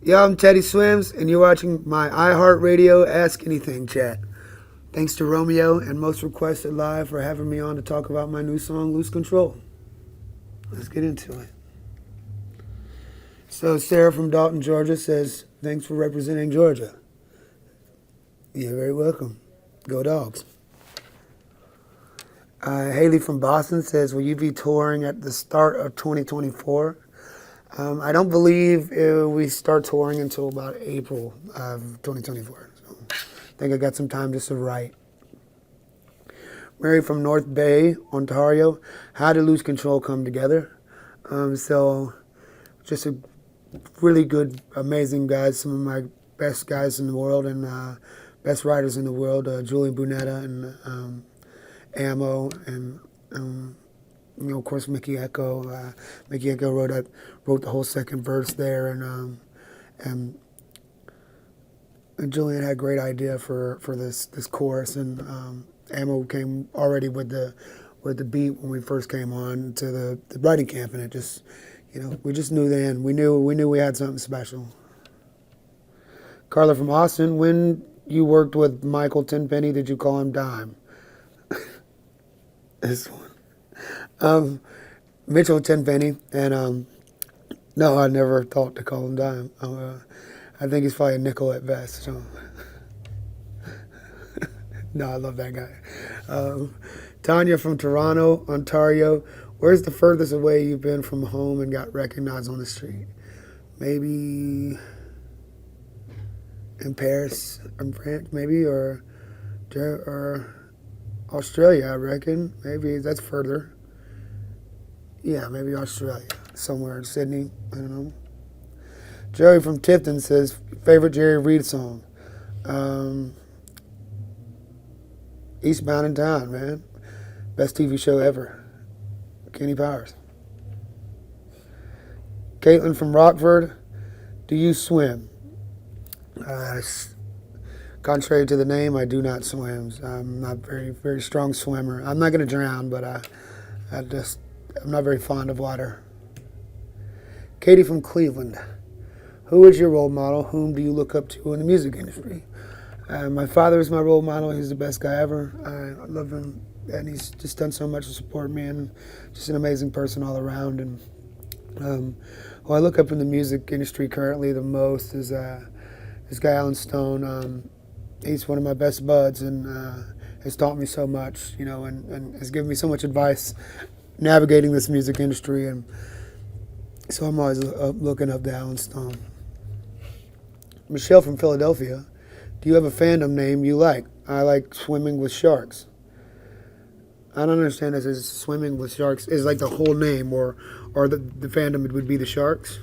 Yeah, I'm Teddy Swims, and you're watching my iHeartRadio Ask Anything chat. Thanks to Romeo and Most Requested Live for having me on to talk about my new song, Lose Control. Let's get into it. So, Sarah from Dalton, Georgia says, thanks for representing Georgia. You're very welcome. Go Dogs. Haley from Boston says, will you be touring at the start of 2024? I don't believe we start touring until about April of 2024. So I think I got some time just to write. Mary from North Bay, Ontario. How did Lose Control come together? So just a really good, amazing guys. Some of my best guys in the world and best writers in the world. Julian Bunetta and Ammo and of course, Mickey Echo. Mickey Echo wrote the whole second verse there, and Julian had a great idea for this chorus, and Ammo came already with the beat when we first came on to the writing camp, and it just, we just knew then. We knew we had something special. Carla from Austin, when you worked with Michael Tenpenny, did you call him Dime? This one. Mitchell Tenpenny, and no, I never thought to call him Dime. I think he's probably a nickel at best. So. No, I love that guy. Tanya from Toronto, Ontario. Where's the furthest away you've been from home and got recognized on the street? Maybe in Paris, in France, maybe, or Australia, I reckon. Maybe that's further. Yeah, maybe Australia. Somewhere in Sydney. I don't know. Joey from Tifton says, favorite Jerry Reed song? Eastbound and Down, man. Best TV show ever. Kenny Powers. Caitlin from Rockford, do you swim? Contrary to the name, I do not swim. I'm not very, very strong swimmer. I'm not going to drown, but I'm not very fond of water. Katie from Cleveland. Who is your role model? Whom do you look up to in the music industry? My father is my role model. He's the best guy ever. I love him, and he's just done so much to support me, and just an amazing person all around. And who I look up in the music industry currently the most is this guy Alan Stone. He's one of my best buds, and has taught me so much, and has given me so much advice navigating this music industry. And so I'm always looking up to Alan Stone. Michelle from Philadelphia. Do you have a fandom name you like? I like swimming with sharks. I don't understand this. Is swimming with sharks is like the whole name, or the fandom it would be the sharks?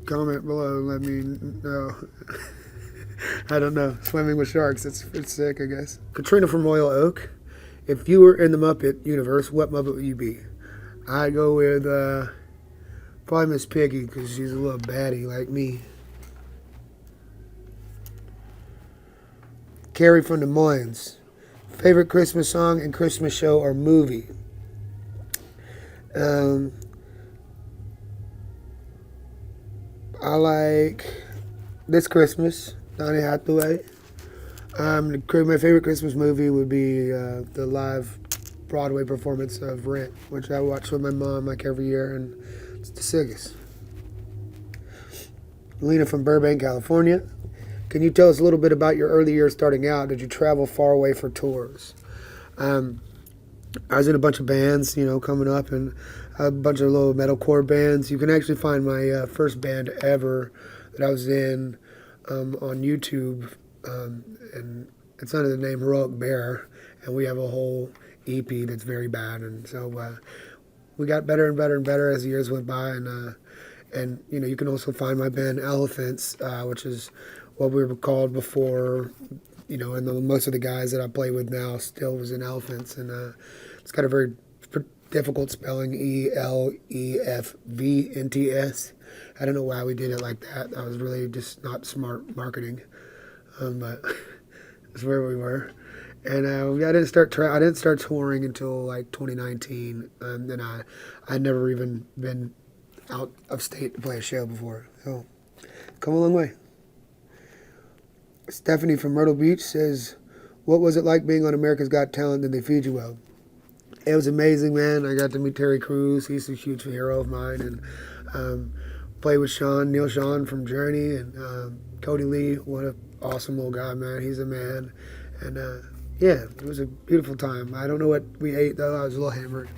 Comment below. Let me know. I don't know. Swimming with sharks. It's sick, I guess. Katrina from Royal Oak. If you were in the Muppet universe, what Muppet would you be? I'd go with probably Miss Piggy because she's a little baddie like me. Carrie from Des Moines. Favorite Christmas song and Christmas show or movie? I like This Christmas, Donny Hathaway. My favorite Christmas movie would be the live Broadway performance of Rent, which I watch with my mom like every year, and it's the sickest. Lena from Burbank, California. Can you tell us a little bit about your early years starting out? Did you travel far away for tours? I was in a bunch of bands, coming up, and a bunch of little metalcore bands. You can actually find my first band ever that I was in on YouTube, and it's under the name Heroic Bear, and we have a whole EP that's very bad, and so we got better and better and better as the years went by, and you can also find my band Elephants, which is what we were called before, and most of the guys that I play with now still was in Elephants, and it's got a very difficult spelling, ELEFVNTS. I don't know why we did it like that. That was really just not smart marketing, but that's where we were. And I didn't start touring until like 2019, and I had never even been out of state to play a show before. So come a long way. Stephanie from Myrtle Beach says, what was it like being on America's Got Talent? Did they feed you well? It was amazing, man. I got to meet Terry Crews. He's a huge hero of mine. And play with Neil Sean from Journey. And Cody Lee, what an awesome little guy, man. He's a man. And yeah, it was a beautiful time. I don't know what we ate, though. I was a little hammered.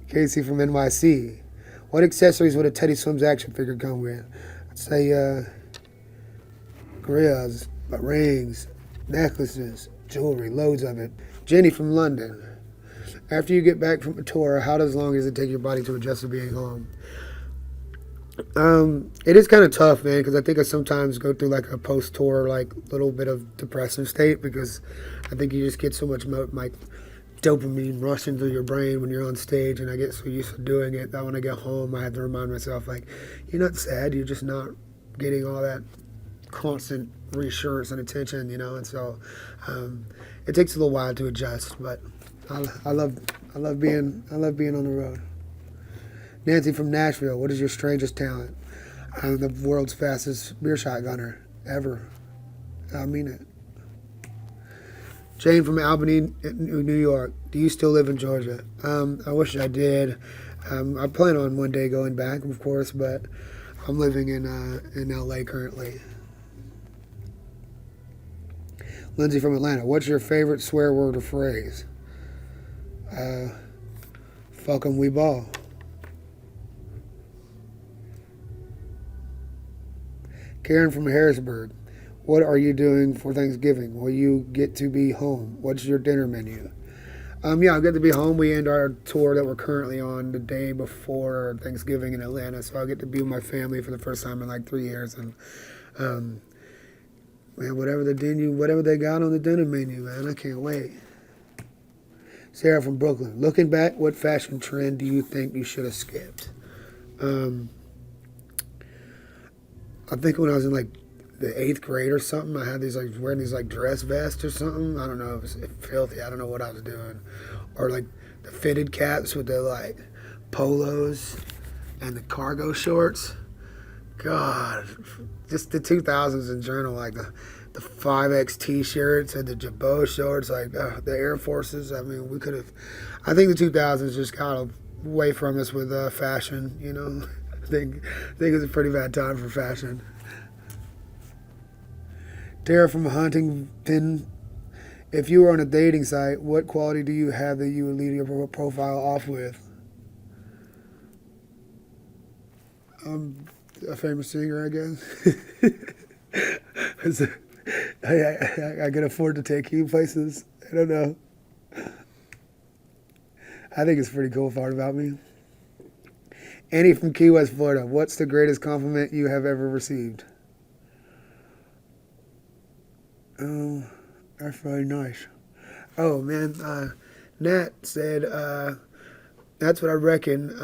Casey from NYC. What accessories would a Teddy Swims action figure come with? I'd say grills, rings, necklaces, jewelry, loads of it. Jenny from London. After you get back from a tour, how long does it take your body to adjust to being home? It is kind of tough, man, because I think I sometimes go through like a post-tour, like little bit of depressive state, because I think you just get so much like dopamine rushing through your brain when you're on stage, and I get so used to doing it that when I get home, I have to remind myself, like, you're not sad, you're just not getting all that constant reassurance and attention, you know. And so it takes a little while to adjust, but I love being on the road. Nancy from Nashville. What is your strangest talent? I'm the world's fastest beer shotgunner ever. I mean it. Jane from Albany, New York. Do you still live in Georgia? I wish I did. I plan on one day going back, of course, but I'm living in LA currently. Lindsay from Atlanta. What's your favorite swear word or phrase? Fuck 'em, we ball. Karen from Harrisburg. What are you doing for Thanksgiving? Will you get to be home? What's your dinner menu? Yeah, I'll get to be home. We end our tour that we're currently on the day before Thanksgiving in Atlanta, so I'll get to be with my family for the first time in like 3 years. And man, whatever they got on the dinner menu, man, I can't wait. Sarah from Brooklyn. Looking back, what fashion trend do you think you should have skipped? I think when I was in like the 8th grade or something, I had these like wearing these like dress vests or something. I don't know, it was filthy. I don't know what I was doing. Or like the fitted caps with the like polos and the cargo shorts. God, just the 2000s in general, like the 5X t-shirts and the Jabot shorts, like the Air Forces. I mean, I think the 2000s just got away from us with fashion, you know. I think it was a pretty bad time for fashion. Tara from Huntington. If you were on a dating site, what quality do you have that you would lead your profile off with? I'm a famous singer, I guess. I can afford to take you places. I don't know. I think it's a pretty cool part about me. Annie from Key West, Florida. What's the greatest compliment you have ever received? Oh, that's very nice. Oh, man. Nat said, that's what I reckon.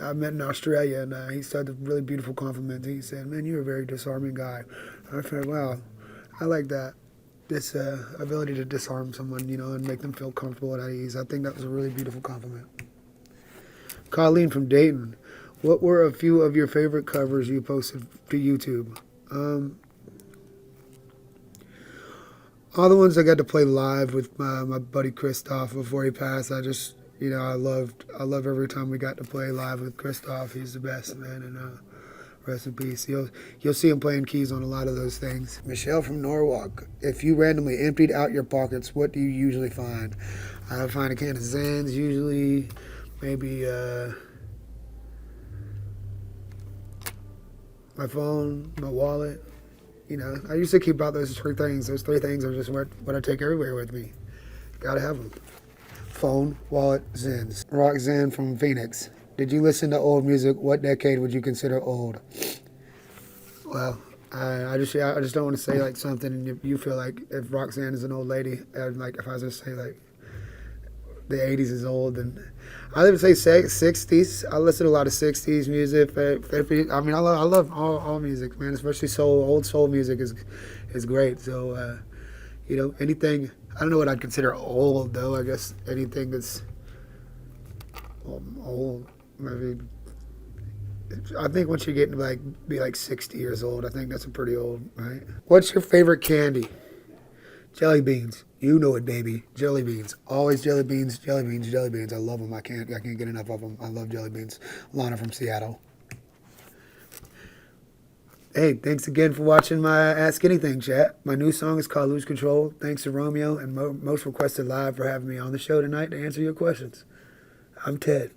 I met in Australia, and he said a really beautiful compliment. He said, man, you're a very disarming guy. I said, wow, I like that. This ability to disarm someone, you know, and make them feel comfortable and at ease. I think that was a really beautiful compliment. Colleen from Dayton. What were a few of your favorite covers you posted to YouTube? All the ones I got to play live with my buddy Christoph before he passed. I just, you know, I love every time we got to play live with Christoph. He's the best, man, and rest in peace. You'll see him playing keys on a lot of those things. Michelle from Norwalk. If you randomly emptied out your pockets, what do you usually find? I find a can of Zans usually, maybe my phone, my wallet. You know, I used to keep out those 3 things. Those 3 things are just what I take everywhere with me. Gotta have them. Phone, wallet, Zens. Roxanne from Phoenix. Did you listen to old music? What decade would you consider old? Well, I just don't want to say like something and you feel like if Roxanne is an old lady, and like if I was just say like the 80s is old, and I would say 60s. I listen to a lot of 60s music. I mean, I love all music, man, especially soul. Old soul music is great. So, you know, anything, I don't know what I'd consider old, though. I guess anything that's old, maybe I think once you get to be like 60 years old, I think that's a pretty old, right? What's your favorite candy? Jelly beans. You know it, baby. Jelly beans. Always jelly beans, jelly beans, jelly beans. I love them. I can't get enough of them. I love jelly beans. Lana from Seattle. Hey, thanks again for watching my Ask Anything chat. My new song is called Lose Control. Thanks to Romeo and Most Requested Live for having me on the show tonight to answer your questions. I'm Ted.